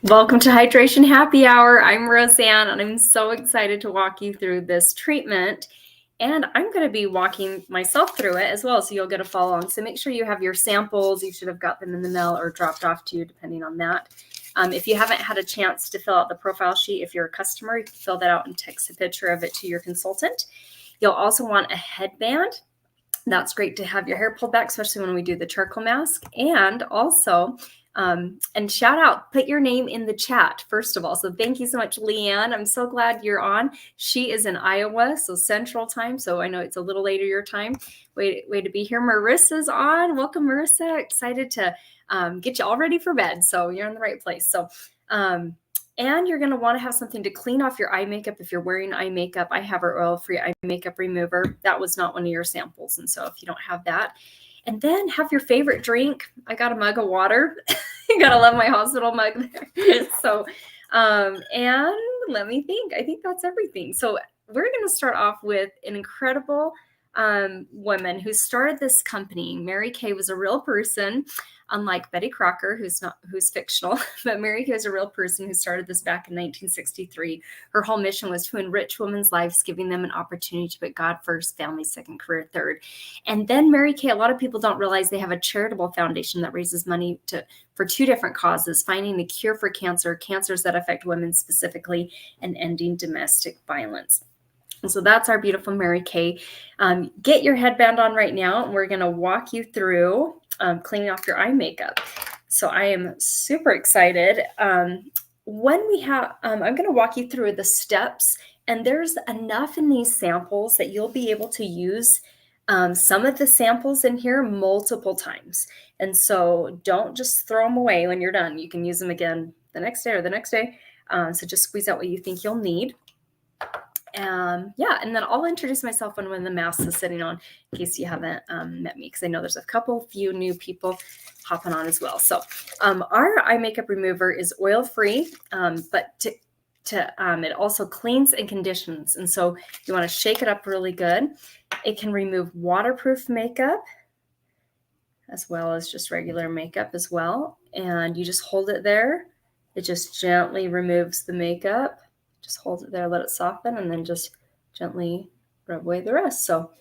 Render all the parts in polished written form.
Welcome to Hydration Happy Hour. I'm Roseanne, and I'm so excited to walk you through this treatment. And I'm going to be walking myself through it as well, so you'll get a follow along. So make sure you have your samples. You should have got them in the mail or dropped off to you, depending on that. If you haven't had a chance to fill out the profile sheet, if you're a customer, you can fill that out and text a picture of it to your consultant. You'll also want a headband. That's great to have your hair pulled back, especially when we do the charcoal mask. And also, and shout out, put your name in the chat, first of all. So thank you so much, Leanne. I'm so glad you're on. She is in Iowa, so Central Time. So I know it's a little later your time. Way to be here. Marissa's on. Welcome, Marissa. Excited to get you all ready for bed. So you're in the right place. So, and you're going to want to have something to clean off your eye makeup. If you're wearing eye makeup, I have our oil-free eye makeup remover. That was not one of your samples. And so if you don't have that, and then have your favorite drink. I got a mug of water. You got to love my hospital mug there. So, and let me think. I think that's everything. So we're going to start off with an incredible woman who started this company. Mary Kay was a real person. Unlike Betty Crocker, who's fictional, but Mary Kay is a real person who started this back in 1963. Her whole mission was to enrich women's lives, giving them an opportunity to put God first, family second, career third. And then Mary Kay, a lot of people don't realize they have a charitable foundation that raises money for two different causes: finding the cure for cancer, cancers that affect women specifically, and ending domestic violence. And so that's our beautiful Mary Kay. Get your headband on right now, and we're going to walk you through cleaning off your eye makeup. So I am super excited. When we have, I'm going to walk you through the steps, and there's enough in these samples that you'll be able to use some of the samples in here multiple times. And so don't just throw them away when you're done. You can use them again the next day or the next day. So just squeeze out what you think you'll need. Yeah, and then I'll introduce myself when the mask is sitting on, in case you haven't met me, because I know there's a few new people hopping on as well. So our eye makeup remover is oil-free, but it also cleans and conditions. And so you want to shake it up really good. It can remove waterproof makeup as well as just regular makeup as well. And you just hold it there. It just gently removes the makeup. Just hold it there, let it soften, and then just gently rub away the rest. So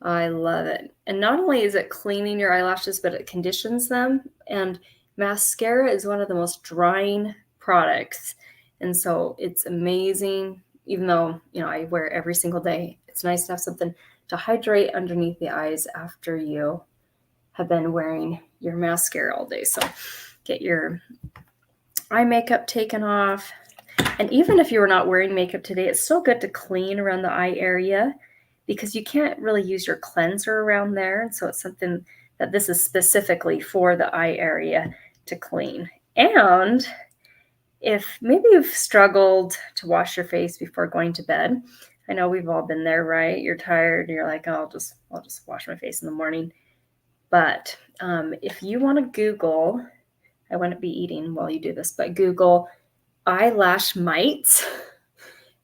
I love it. And not only is it cleaning your eyelashes, but it conditions them. And mascara is one of the most drying products. And so it's amazing. Even though, I wear it every single day, it's nice to have something to hydrate underneath the eyes after you have been wearing your mascara all day. So get your eye makeup taken off. And even if you were not wearing makeup today, it's still good to clean around the eye area, because you can't really use your cleanser around there. And so it's something that this is specifically for the eye area to clean. And if maybe you've struggled to wash your face before going to bed, I know we've all been there, right? You're tired. You're like, oh, I'll just wash my face in the morning. But if you want to Google, I wouldn't be eating while you do this, but Google eyelash mites.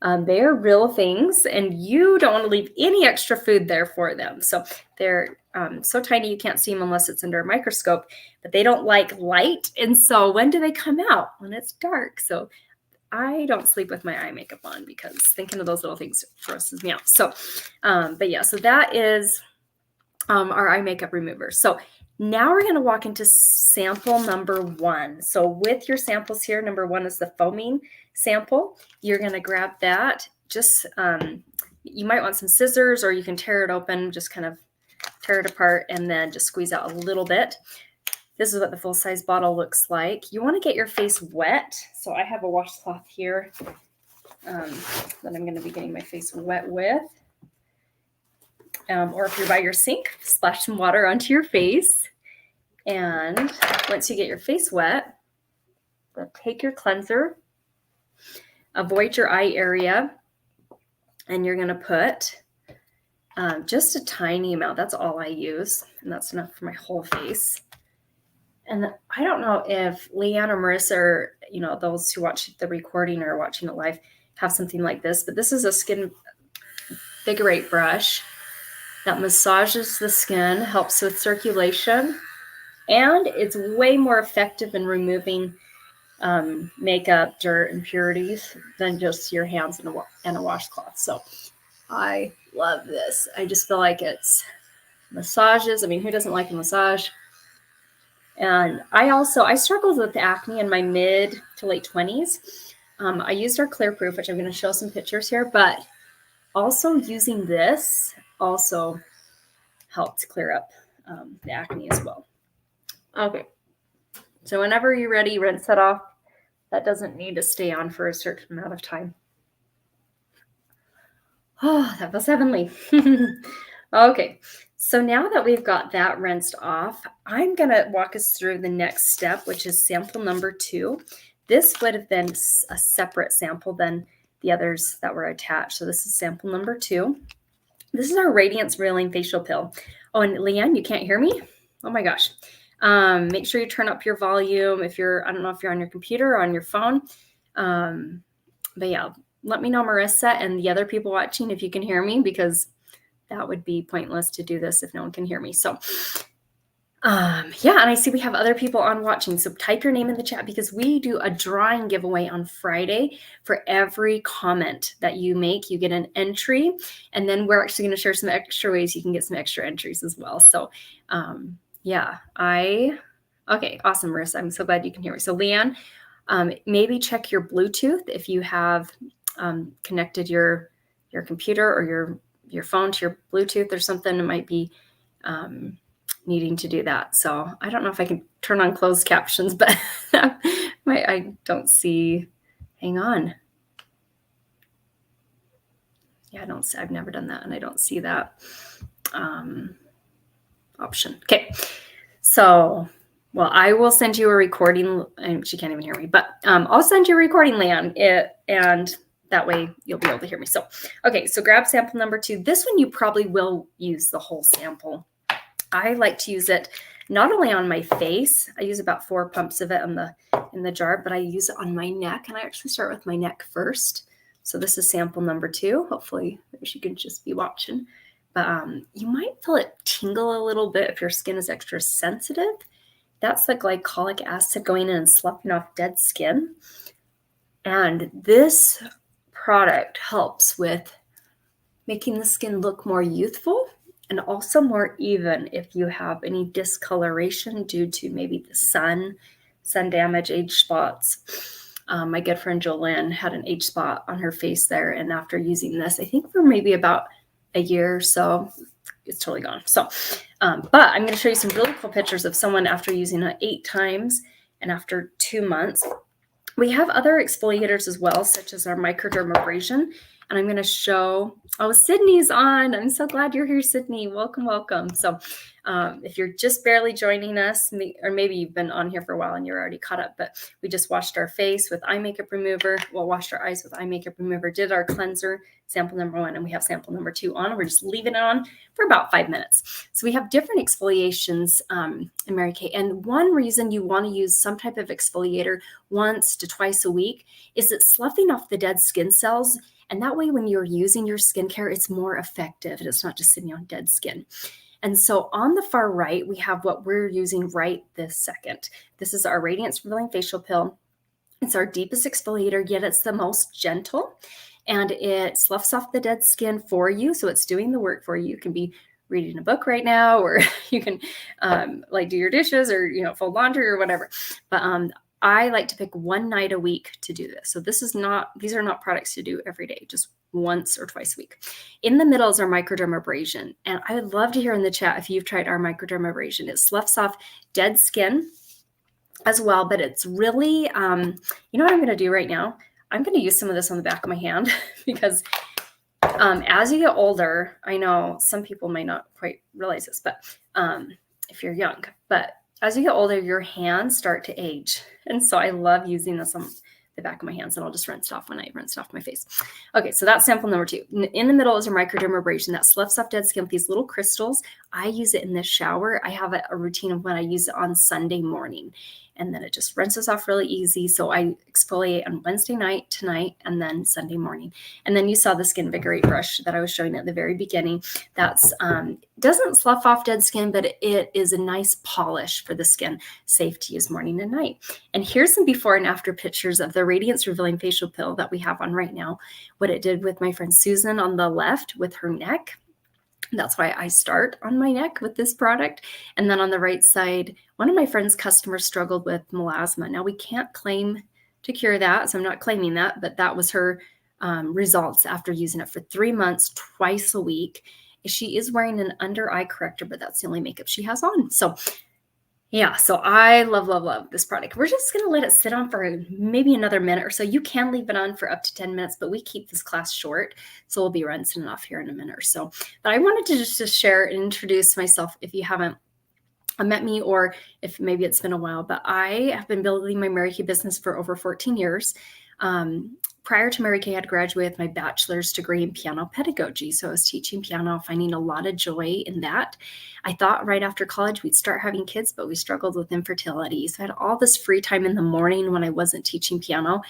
They are real things, and you don't want to leave any extra food there for them. So they're so tiny you can't see them unless it's under a microscope, but they don't like light. And so when do they come out? When it's dark. So I don't sleep with my eye makeup on, because thinking of those little things grosses me out. So, but yeah, so that is our eye makeup remover. So now we're going to walk into sample number 1. So with your samples here, number 1 is the foaming sample. You're going to grab that. Just, you might want some scissors, or you can tear it open, just kind of tear it apart, and then just squeeze out a little bit. This is what the full-size bottle looks like. You want to get your face wet. So I have a washcloth here that I'm going to be getting my face wet with. Or if you're by your sink, splash some water onto your face. And once you get your face wet, take your cleanser, avoid your eye area, and you're going to put just a tiny amount. That's all I use, and that's enough for my whole face. And I don't know if Leanne or Marissa, or those who watch the recording or watching it live, have something like this, but this is a skin Vigorate brush that massages the skin, helps with circulation, and it's way more effective in removing makeup, dirt, impurities than just your hands and a washcloth. So I love this. I just feel like it's massages. I mean, who doesn't like a massage? And I struggled with acne in my mid to late 20s. I used our Clear Proof, which I'm going to show some pictures here, but also using this also helped clear up the acne as well. Okay, so whenever you're ready, rinse that off. That doesn't need to stay on for a certain amount of time. Oh, that was heavenly. Okay, so now that we've got that rinsed off, I'm going to walk us through the next step, which is sample number 2. This would have been a separate sample than the others that were attached. So this is sample number 2. This is our Radiance Revealing Facial Pill. Oh, and Leanne, you can't hear me? Oh my gosh. Make sure you turn up your volume if you're, I don't know if you're on your computer or on your phone. But yeah, let me know, Marissa, and the other people watching, if you can hear me, because that would be pointless to do this if no one can hear me. So yeah, and I see we have other people on watching. So type your name in the chat, because we do a drawing giveaway on Friday. For every comment that you make, you get an entry. And then we're actually going to share some extra ways you can get some extra entries as well. So yeah, okay, awesome, Marissa. I'm so glad you can hear me. So Leanne, maybe check your Bluetooth if you have connected your computer or your phone to your Bluetooth or something. It might be needing to do that. So I don't know if I can turn on closed captions, but I don't see, hang on. Yeah, I've never done that, and I don't see that option. Okay. So, well, I will send you a recording. She can't even hear me, but I'll send you a recording, Leanne, and that way you'll be able to hear me. So, okay, so grab sample number 2. This one you probably will use the whole sample. I like to use it not only on my face. I use about 4 pumps of it in the jar, but I use it on my neck, and I actually start with my neck first. So this is sample number 2. Hopefully, she can just be watching. But you might feel it tingle a little bit if your skin is extra sensitive. That's the glycolic acid going in and sloughing off dead skin. And this product helps with making the skin look more youthful and also more even if you have any discoloration due to maybe the sun damage, age spots. My good friend Jolynn had an age spot on her face there, and after using this, I think for maybe about a year or so, it's totally gone. So, but I'm going to show you some really cool pictures of someone after using it 8 times and after 2 months. We have other exfoliators as well, such as our microdermabrasion. And I'm going to show, oh, Sydney's on. I'm so glad you're here, Sydney. Welcome, welcome. So if you're just barely joining us, or maybe you've been on here for a while and you're already caught up, but we just washed our face with eye makeup remover. Well, washed our eyes with eye makeup remover, did our cleanser, sample number 1, and we have sample number 2 on. We're just leaving it on for about 5 minutes. So we have different exfoliations in Mary Kay. And one reason you want to use some type of exfoliator once to twice a week is it's sloughing off the dead skin cells. And that way, when you're using your skincare, it's more effective and it's not just sitting on dead skin. And so on the far right, we have what we're using right this second. This is our Radiance Revealing Facial Pill. It's our deepest exfoliator, yet it's the most gentle. And it sloughs off the dead skin for you. So it's doing the work for you. You can be reading a book right now, or you can like do your dishes, or fold laundry or whatever. But I like to pick 1 night a week to do this. So these are not products to do every day, just once or twice a week. In the middle is our microdermabrasion. And I would love to hear in the chat if you've tried our microdermabrasion. It sloughs off dead skin as well, but it's really, you know what I'm going to do right now? I'm going to use some of this on the back of my hand because as you get older, I know some people might not quite realize this, but if you're young, but as you get older, your hands start to age. And so I love using this on the back of my hands, and I'll just rinse it off when I rinse it off my face. Okay, so that's sample number 2. In the middle is our microdermabrasion that sloughs off dead skin with these little crystals. I use it in the shower. I have a routine of when I use it on Sunday morning. and then it just rinses off really easy. So I exfoliate on Wednesday night, tonight, and then Sunday morning. And then you saw the Skin Vigorate brush that I was showing at the very beginning. That's doesn't slough off dead skin, but it is a nice polish for the skin, safe to use morning and night. And here's some before and after pictures of the Radiance Revealing Facial Pill that we have on right now, what it did with my friend Susan on the left with her neck. That's why I start on my neck with this product. And then on the right side, one of my friend's customers struggled with melasma. Now we can't claim to cure that, so I'm not claiming that, but that was her results after using it for 3 months, twice a week. She is wearing an under eye corrector, but that's the only makeup she has on. So yeah, so I love, love, love this product. We're just going to let it sit on for maybe another minute or so. You can leave it on for up to 10 minutes, but we keep this class short. So we'll be rinsing it off here in a minute or so. But I wanted to just share and introduce myself if you haven't met me, or if maybe it's been a while, but I have been building my Mary Kay business for over 14 years. Prior to Mary Kay, I had graduated with my bachelor's degree in piano pedagogy. So I was teaching piano, finding a lot of joy in that. I thought right after college we'd start having kids, but we struggled with infertility. So I had all this free time in the morning when I wasn't teaching piano.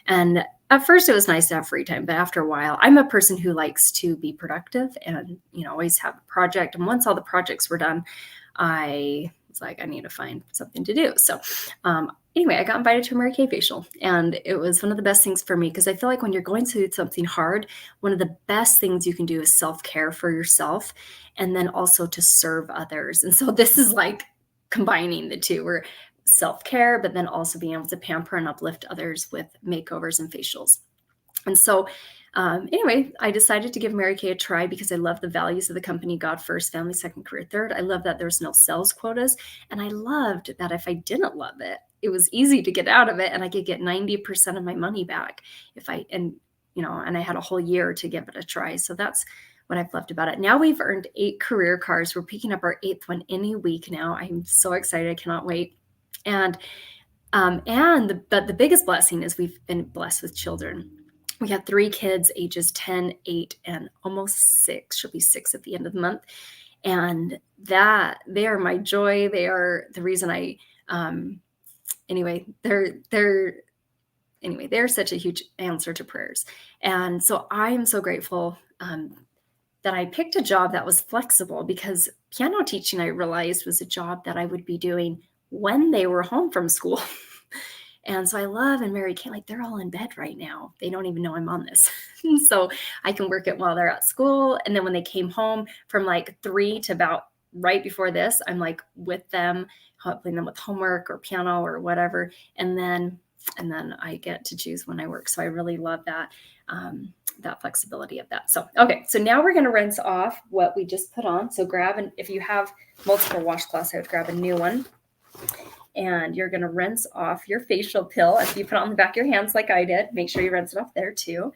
And at first it was nice to have free time, but after a while, I'm a person who likes to be productive and, always have a project. And once all the projects were done, I was like, I need to find something to do. So anyway, I got invited to a Mary Kay facial, and it was one of the best things for me because I feel like when you're going through something hard, one of the best things you can do is self-care for yourself and then also to serve others. And so this is like combining the two. We're self-care, but then also being able to pamper and uplift others with makeovers and facials. And so anyway, I decided to give Mary Kay a try because I love the values of the company: God first, family second, career third. I love that there's no sales quotas. And I loved that if I didn't love it, it was easy to get out of it and I could get 90% of my money back and I had a whole year to give it a try. So that's what I've loved about it. Now we've earned 8 career cards. We're picking up our 8th one any week now. I'm so excited. I cannot wait. But the biggest blessing is we've been blessed with children. We have 3 kids, ages 10, 8, and almost 6. She'll be 6 at the end of the month. And that they are my joy. They are the reason they're such a huge answer to prayers. And so I am so grateful that I picked a job that was flexible, because piano teaching, I realized, was a job that I would be doing when they were home from school. And so I love, and Mary Kay, like, they're all in bed right now. They don't even know I'm on this. So I can work it while they're at school. And then when they came home from like 3 to about right before this, I'm like with them, helping them with homework or piano or whatever. And then I get to choose when I work. So I really love that, that flexibility of that. So, okay. So now we're going to rinse off what we just put on. So if you have multiple washcloths, I would grab a new one. And you're going to rinse off your facial pill. If you put it on the back of your hands like I did, make sure you rinse it off there too.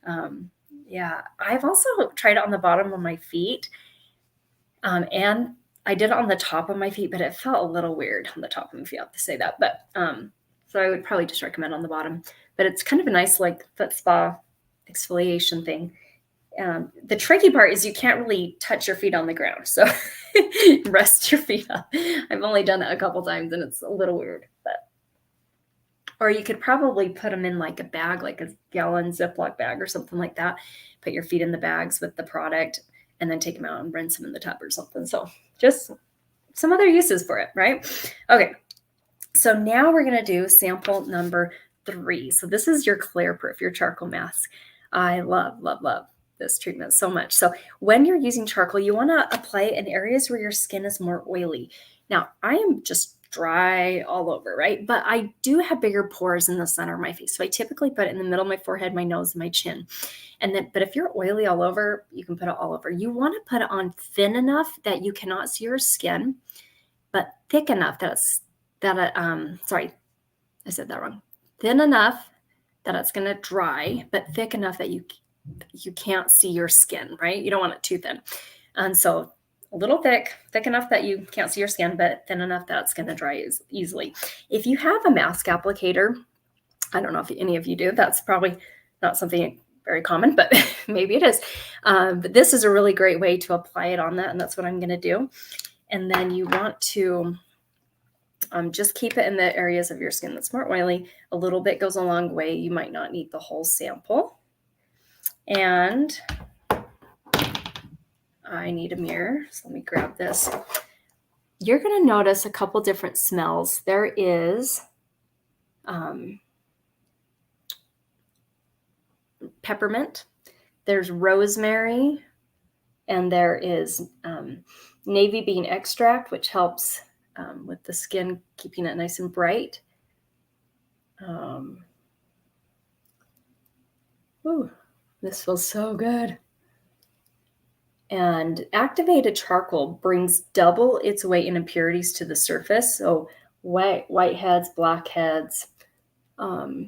I've also tried it on the bottom of my feet. And I did it on the top of my feet, but it felt a little weird on the top of my feet. I have to say that. But so I would probably just recommend on the bottom. But it's kind of a nice like foot spa exfoliation thing. The tricky part is you can't really touch your feet on the ground. So rest your feet up. I've only done it a couple times and it's a little weird. Or you could probably put them in like a bag, like a gallon Ziploc bag or something like that. Put your feet in the bags with the product and then take them out and rinse them in the tub or something. So just some other uses for it, right? Okay. So now we're going to do sample number 3. So this is your Clear Proof, your charcoal mask. I love, love, love this treatment so much. So when you're using charcoal, you want to apply it in areas where your skin is more oily. Now, I am just dry all over, right? But I do have bigger pores in the center of my face. So I typically put it in the middle of my forehead, my nose, and my chin. But if you're oily all over, you can put it all over. You want to put it on thin enough that you cannot see your skin, but thick enough sorry, I said that wrong. Thin enough that it's going to dry, but thick enough that you can't see your skin, right? You don't want it too thin. And so a little thick enough that you can't see your skin, but thin enough that it's going to dry easily. If you have a mask applicator, I don't know if any of you do, that's probably not something very common, but maybe it is. But this is a really great way to apply it on that. And that's what I'm going to do. And then you want to Just keep it in the areas of your skin that's more oily. A little bit goes a long way. You might not need the whole sample. And I need a mirror, so let me grab this. You're going to notice a couple different smells. There is peppermint, there's rosemary, and there is navy bean extract, which helps with the skin, keeping it nice and bright. Ooh, this feels so good. And activated charcoal brings double its weight in impurities to the surface. So whiteheads, blackheads. Yeah,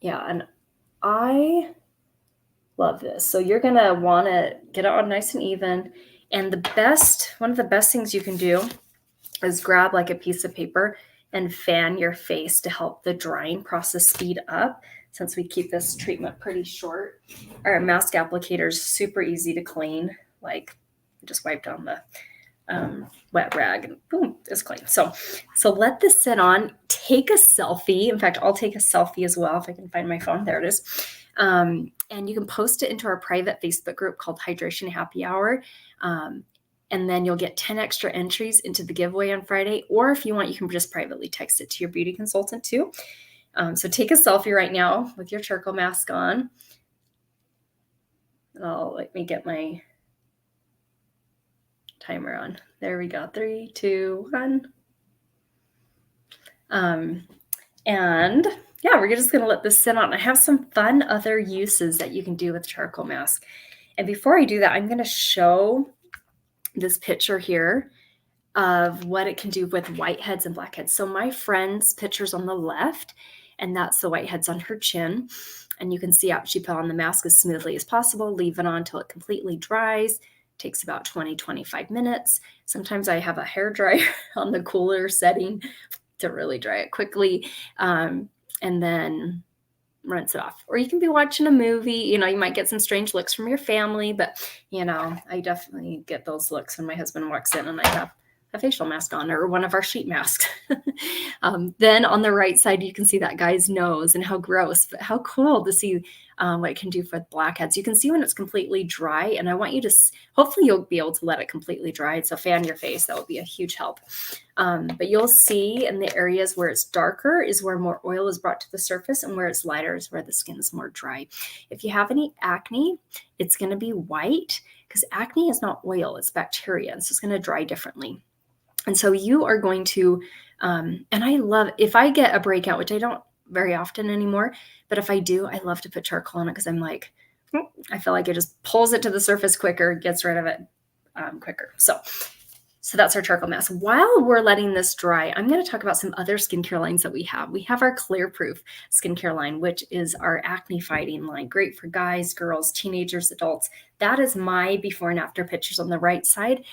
and I love this. So you're going to want to get it on nice and even. And one of the best things you can do is grab like a piece of paper and fan your face to help the drying process speed up. Since we keep this treatment pretty short, our mask applicator is super easy to clean. Like just wipe down the wet rag and boom, it's clean. So let this sit on. Take a selfie. In fact, I'll take a selfie as well if I can find my phone. There it is. And you can post it into our private Facebook group called Hydration Happy Hour. And then you'll get 10 extra entries into the giveaway on Friday. Or if you want, you can just privately text it to your beauty consultant too. So take a selfie right now with your charcoal mask on. Let me get my timer on. There we go. 3, 2, 1. And yeah, we're just going to let this sit on. I have some fun other uses that you can do with charcoal mask. And before I do that, I'm going to show this picture here of what it can do with whiteheads and blackheads. So my friend's picture's on the left, and that's the whiteheads on her chin. And you can see how she put on the mask as smoothly as possible, leave it on until it completely dries. Takes about 20-25 minutes. Sometimes I have a hair dryer on the cooler setting to really dry it quickly, and then rinse it off. Or you can be watching a movie, you might get some strange looks from your family, but I definitely get those looks when my husband walks in and I have a facial mask on or one of our sheet masks. Then on the right side, you can see that guy's nose and how gross, but how cool to see what it can do for blackheads. You can see when it's completely dry, and I want you to, hopefully you'll be able to let it completely dry. So fan your face, that will be a huge help. But you'll see in the areas where it's darker is where more oil is brought to the surface, and where it's lighter is where the skin is more dry. If you have any acne, it's going to be white because acne is not oil, it's bacteria. So it's going to dry differently. And so you are going to, and I love, if I get a breakout, which I don't very often anymore, but if I do, I love to put charcoal on it because I'm like, I feel like it just pulls it to the surface quicker, gets rid of it quicker. So that's our charcoal mask. While we're letting this dry, I'm going to talk about some other skincare lines that we have. We have our Clear Proof skincare line, which is our acne fighting line. Great for guys, girls, teenagers, adults. That is my before and after pictures on the right side.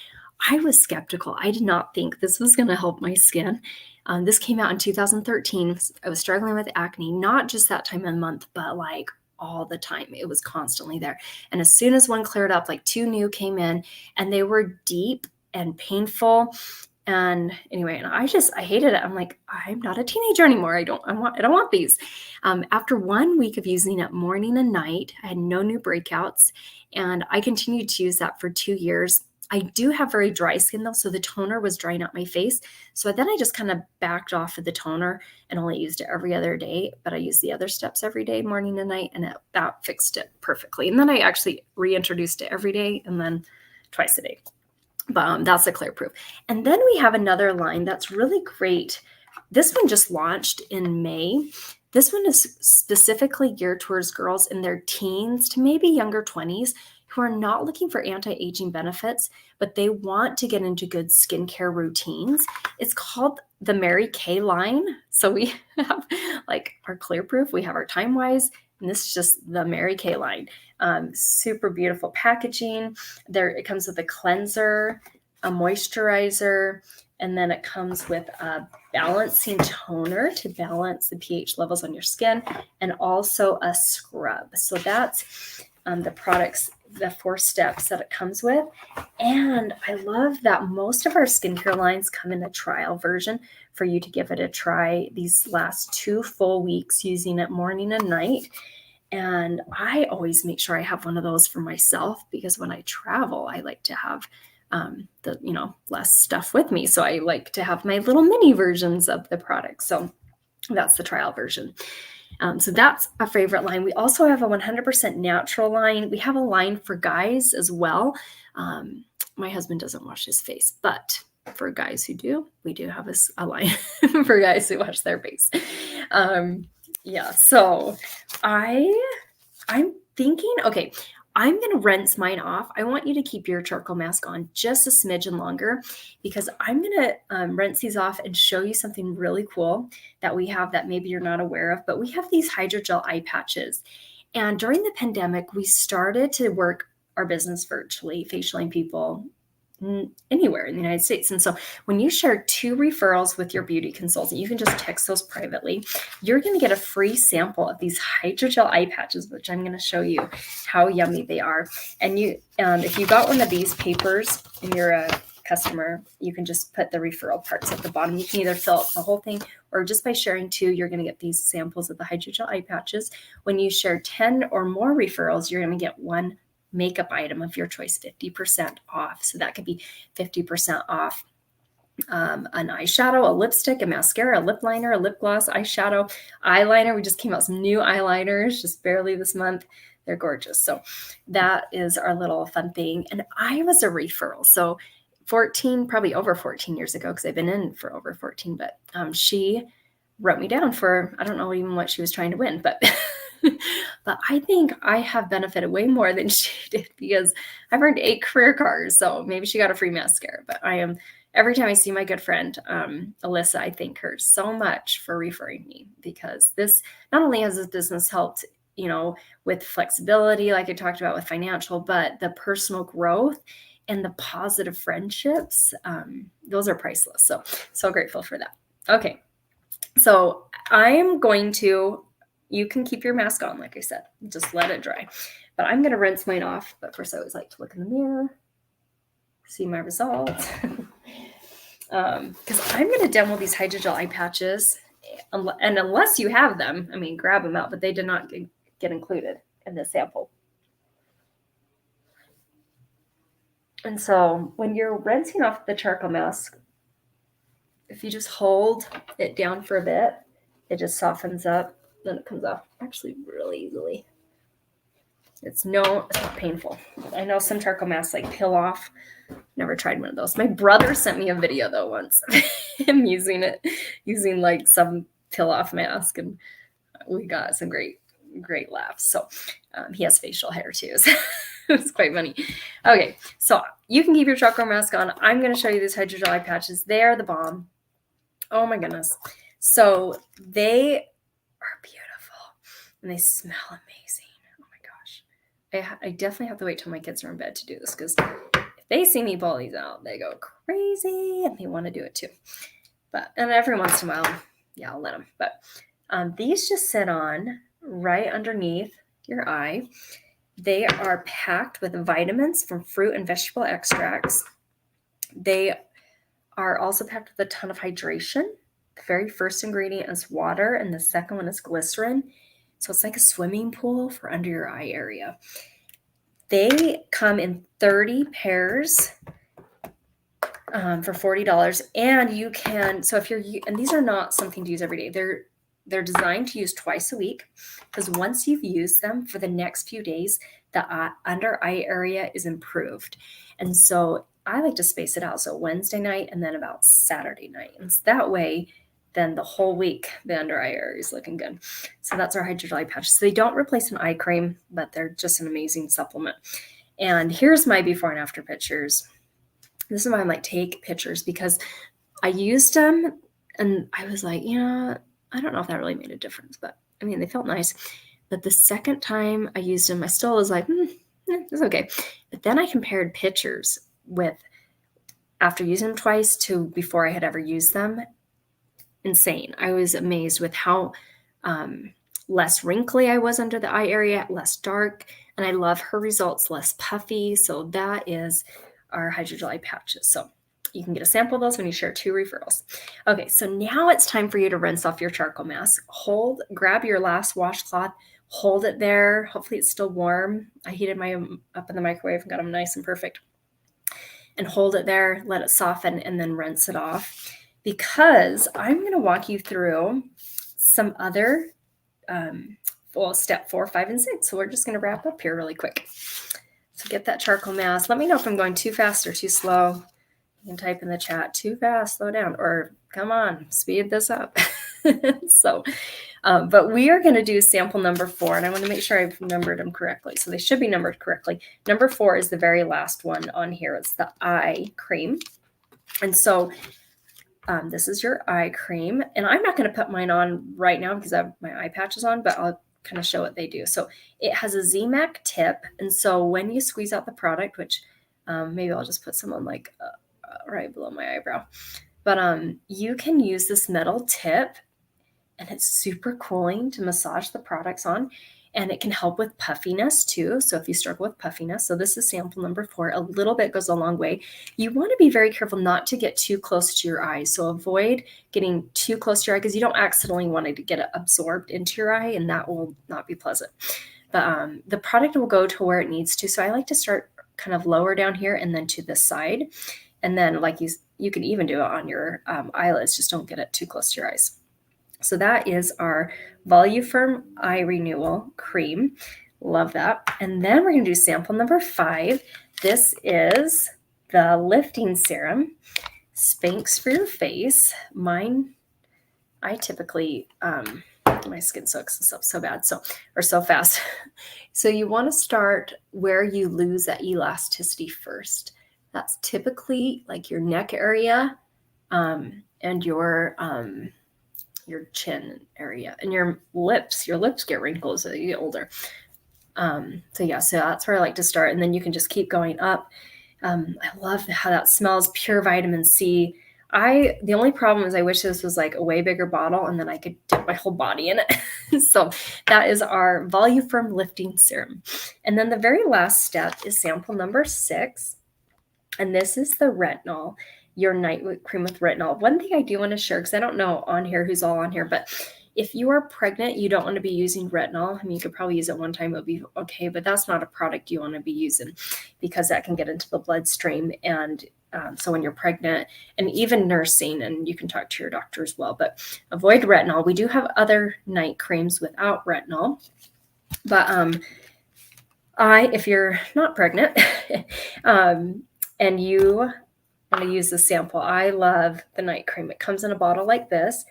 I was skeptical. I did not think this was going to help my skin. This came out in 2013. I was struggling with acne, not just that time of the month, but like all the time. It was constantly there. And as soon as one cleared up, like 2 new came in, and they were deep and painful. And anyway, and I hated it. I'm like, I'm not a teenager anymore. I don't want these. After 1 week of using it morning and night, I had no new breakouts, and I continued to use that for 2 years. I do have very dry skin though, so the toner was drying out my face. So then I just kind of backed off of the toner and only used it every other day, but I used the other steps every day, morning and night, and that fixed it perfectly. And then I actually reintroduced it every day and then twice a day. But that's the Clear Proof. And then we have another line that's really great. This one just launched in May. This one is specifically geared towards girls in their teens to maybe younger 20s who are not looking for anti-aging benefits, but they want to get into good skincare routines. It's called the Mary Kay line. So we have like our Clear Proof, we have our Time Wise, and this is just the Mary Kay line. Super beautiful packaging. It comes with a cleanser, a moisturizer, and then it comes with a balancing toner to balance the pH levels on your skin, and also a scrub. So that's the products, the 4 steps that it comes with. And I love that most of our skincare lines come in a trial version for you to give it a try these last 2 full weeks using it morning and night. And I always make sure I have one of those for myself, because when I travel, I like to have less stuff with me. So I like to have my little mini versions of the product. So that's the trial version. So that's a favorite line. We also have a 100% natural line. We have a line for guys as well. My husband doesn't wash his face, but for guys who do, we do have a line for guys who wash their face. So I'm thinking, okay, I'm going to rinse mine off. I want you to keep your charcoal mask on just a smidgen longer, because I'm going to rinse these off and show you something really cool that we have that maybe you're not aware of. But we have these hydrogel eye patches. And during the pandemic, we started to work our business virtually, facialing people anywhere in the United States. And so when you share 2 referrals with your beauty consultant, you can just text those privately. You're going to get a free sample of these hydrogel eye patches, which I'm going to show you how yummy they are. And you, if you got one of these papers and you're a customer, you can just put the referral parts at the bottom. You can either fill out the whole thing, or just by sharing 2, you're going to get these samples of the hydrogel eye patches. When you share 10 or more referrals, you're going to get one makeup item of your choice 50% off. So that could be 50% off an eyeshadow, a lipstick, a mascara, a lip liner, a lip gloss, eyeshadow, eyeliner. We just came out with some new eyeliners just barely this month. They're gorgeous. So that is our little fun thing. And I was a referral. So probably over 14 years ago, because I've been in for over 14, but she wrote me down for, I don't know even what she was trying to win, but but I think I have benefited way more than she did, because I've earned 8 career cards. So maybe she got a free mascara, but every time I see my good friend, Alyssa, I thank her so much for referring me, because this, not only has this business helped, with flexibility, like I talked about with financial, but the personal growth and the positive friendships, those are priceless. So grateful for that. Okay. So you can keep your mask on, like I said, just let it dry. But I'm going to rinse mine off. But first, I always like to look in the mirror, see my results. Because I'm going to demo these hydrogel eye patches. And unless you have them, grab them out. But they did not get included in the sample. And so when you're rinsing off the charcoal mask, if you just hold it down for a bit, it just softens up. Then it comes off actually really easily. It's not painful. I know some charcoal masks like peel off. Never tried one of those. My brother sent me a video though once, him using like some peel off mask, and we got some great laughs. So he has facial hair too. So it's quite funny. Okay, so you can keep your charcoal mask on. I'm going to show you these hydrogel eye patches. They are the bomb. Oh my goodness. So they are beautiful and they smell amazing. Oh my gosh. I definitely have to wait till my kids are in bed to do this, because if they see me pull these out, they go crazy and they want to do it too. And every once in a while, yeah, I'll let them. But these just sit on right underneath your eye. They are packed with vitamins from fruit and vegetable extracts. They are also packed with a ton of hydration. The very first ingredient is water, and the second one is glycerin. So it's like a swimming pool for under your eye area. They come in 30 pairs for $40. And you can, so if you're, and these are not something to use every day. They're designed to use twice a week, because once you've used them for the next few days, the under eye area is improved. And so I like to space it out. So Wednesday night and then about Saturday night. And so that way, then the whole week, the under eye area is looking good. So that's our hydrogel eye patches. So they don't replace an eye cream, but they're just an amazing supplement. And here's my before and after pictures. This is why I'm like, take pictures, because I used them and I was like, I don't know if that really made a difference, but they felt nice. But the second time I used them, I still was like, it's okay. But then I compared pictures after using them twice to before I had ever used them. Insane. I was amazed with how less wrinkly I was under the eye area, less dark, and I love her results, less puffy. So that is our hydrogel eye patches. So you can get a sample of those when you share 2 referrals. Okay, so now it's time for you to rinse off your charcoal mask. Grab your last washcloth, hold it there. Hopefully it's still warm. I heated mine up in the microwave and got them nice and perfect. And hold it there, let it soften, and then rinse it off. Because I'm going to walk you through some other step 4, 5, and 6. So we're just going to wrap up here really quick. So get that charcoal mask. Let me know if I'm going too fast or too slow. You can type in the chat, too fast, slow down, or come on, speed this up. But we are going to do sample number 4, and I want to make sure I've numbered them correctly. So they should be numbered correctly. Number 4 is the very last one on here. It's the eye cream. And so this is your eye cream. And I'm not going to put mine on right now because I have my eye patches on, but I'll kind of show what they do. So it has a ZMAC tip. And so when you squeeze out the product, which maybe I'll just put some on like right below my eyebrow, but you can use this metal tip, and it's super cooling to massage the products on, and it can help with puffiness too. So if you struggle with puffiness, so this is sample number 4, a little bit goes a long way. You want to be very careful not to get too close to your eyes. So avoid getting too close to your eye because you don't accidentally want to get it absorbed into your eye, and that will not be pleasant. But the product will go to where it needs to. So I like to start kind of lower down here and then to the side. And then like you can even do it on your eyelids, just don't get it too close to your eyes. So that is our Voluform Eye Renewal Cream. Love that. And then we're going to do sample number 5. This is the Lifting Serum. Spanx for your face. I typically, my skin soaks up so bad, so fast. So you want to start where you lose that elasticity first. That's typically like your neck area and your chin area and your lips. Your lips get wrinkles as you get older. So that's where I like to start. And then you can just keep going up. I love how that smells, pure vitamin C. The only problem is I wish this was like a way bigger bottle and then I could dip my whole body in it. So that is our Voluform Lifting Serum. And then the very last step is sample number 6. And this is the retinol, your night cream with retinol. One thing I do want to share, because I don't know on here who's all on here, but if you are pregnant, you don't want to be using retinol. I mean, you could probably use it one time, it'll be okay, but that's not a product you want to be using because that can get into the bloodstream. And so when you're pregnant and even nursing, and you can talk to your doctor as well, but avoid retinol. We do have other night creams without retinol, but if you're not pregnant and you want to use the sample, I love the night cream. It comes in a bottle like this.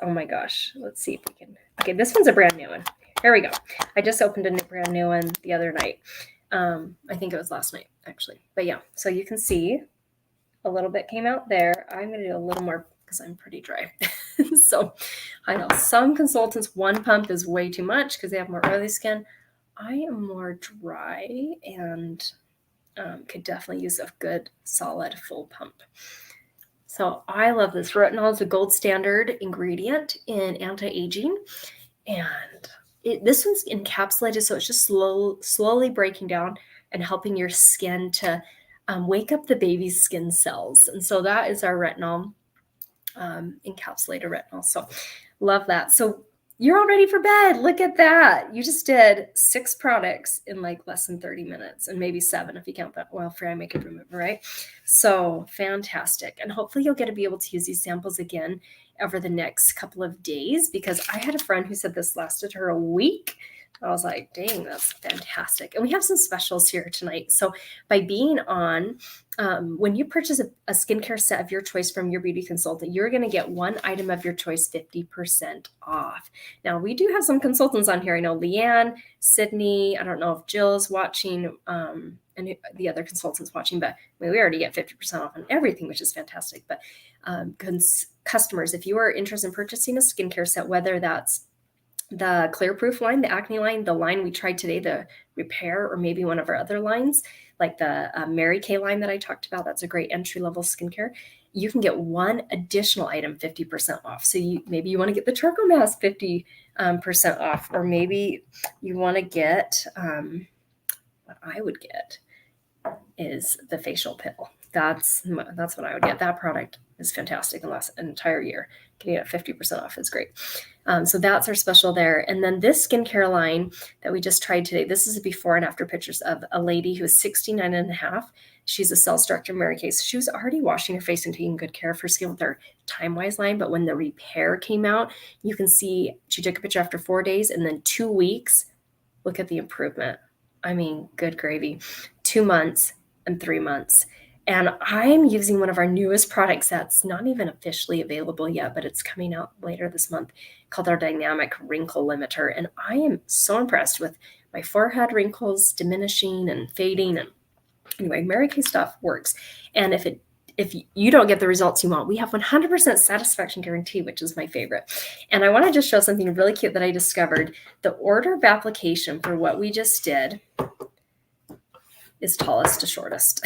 Oh my gosh, let's see if we can. Okay, this one's a brand new one. Here we go. I just opened a brand new one the other night. I think it was last night, actually. But yeah, so you can see a little bit came out there. I'm going to do a little more because I'm pretty dry. So I know some consultants, 1 pump is way too much because they have more oily skin. I am more dry and could definitely use a good, solid, full pump. So I love this. Retinol is a gold standard ingredient in anti-aging. And this one's encapsulated, so it's just slowly breaking down and helping your skin to wake up the baby's skin cells. And so that is our retinol, encapsulated retinol. So love that. So you're all ready for bed. Look at that. You just did 6 products in like less than 30 minutes and maybe 7 if you count that oil-free eye makeup remover, right? So fantastic. And hopefully you'll get to be able to use these samples again over the next couple of days, because I had a friend who said this lasted her a week. I was like, dang, that's fantastic. And we have some specials here tonight. So by being on, when you purchase a skincare set of your choice from your beauty consultant, you're going to get 1 item of your choice 50% off. Now, we do have some consultants on here. I know Leanne, Sydney, I don't know if Jill's watching, and the other consultants watching, but we already get 50% off on everything, which is fantastic. But customers, if you are interested in purchasing a skincare set, whether that's the Clear Proof line, the acne line, the line we tried today, the Repair, or maybe one of our other lines, like the Mary Kay line that I talked about. That's a great entry-level skincare. You can get one additional item 50% off. So maybe you want to get the charcoal mask 50% off, or maybe you want to get what I would get is the facial pill. That's what I would get. That product is fantastic and lasts an entire year. Getting it 50% off is great. So that's our special there. And then this skincare line that we just tried today, this is a before and after pictures of a lady who is 69 and a half. She's a sales director in Mary Kay. So she was already washing her face and taking good care of her skin with her Time Wise line. But when the Repair came out, you can see she took a picture after 4 days and then 2 weeks. Look at the improvement. I mean, good gravy. 2 months and 3 months. And I'm using one of our newest products that's not even officially available yet, but it's coming out later this month, called our Dynamic Wrinkle Limiter. And I am so impressed with my forehead wrinkles diminishing and fading. And anyway, Mary Kay stuff works. And if you don't get the results you want, we have 100% satisfaction guarantee, which is my favorite. And I want to just show something really cute that I discovered. The order of application for what we just did is tallest to shortest.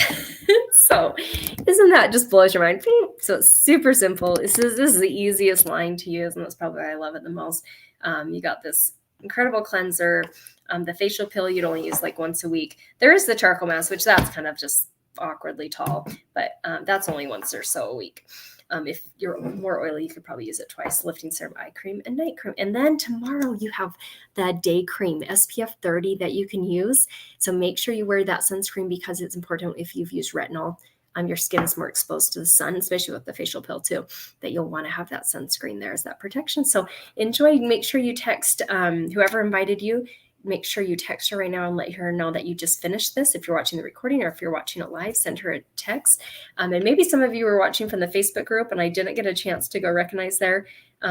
So isn't that just blows your mind? So it's super simple. This is the easiest line to use, and that's probably why I love it the most. You got this incredible cleanser. The facial pill you'd only use like once a week. There is the charcoal mask, which that's kind of just awkwardly tall, but that's only once or so a week. If you're more oily, you could probably use it twice. Lifting serum, eye cream, and night cream. And then tomorrow you have the day cream, SPF 30, that you can use. So make sure you wear that sunscreen, because it's important if you've used retinol. Your skin is more exposed to the sun, especially with the facial pill too, that you'll want to have that sunscreen there as that protection. So enjoy. Make sure you text whoever invited you. Make sure you text her right now and let her know that you just finished this. If you're watching the recording, or if you're watching it live, send her a text. And maybe some of you were watching from the Facebook group and I didn't get a chance to go recognize there. So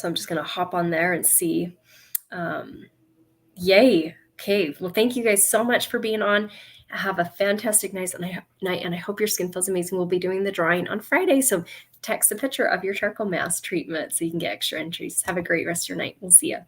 I'm just going to hop on there and see. Yay. Okay. Well, thank you guys so much for being on. Have a fantastic night, and I hope your skin feels amazing. We'll be doing the drawing on Friday. So text a picture of your charcoal mask treatment so you can get extra entries. Have a great rest of your night. We'll see you.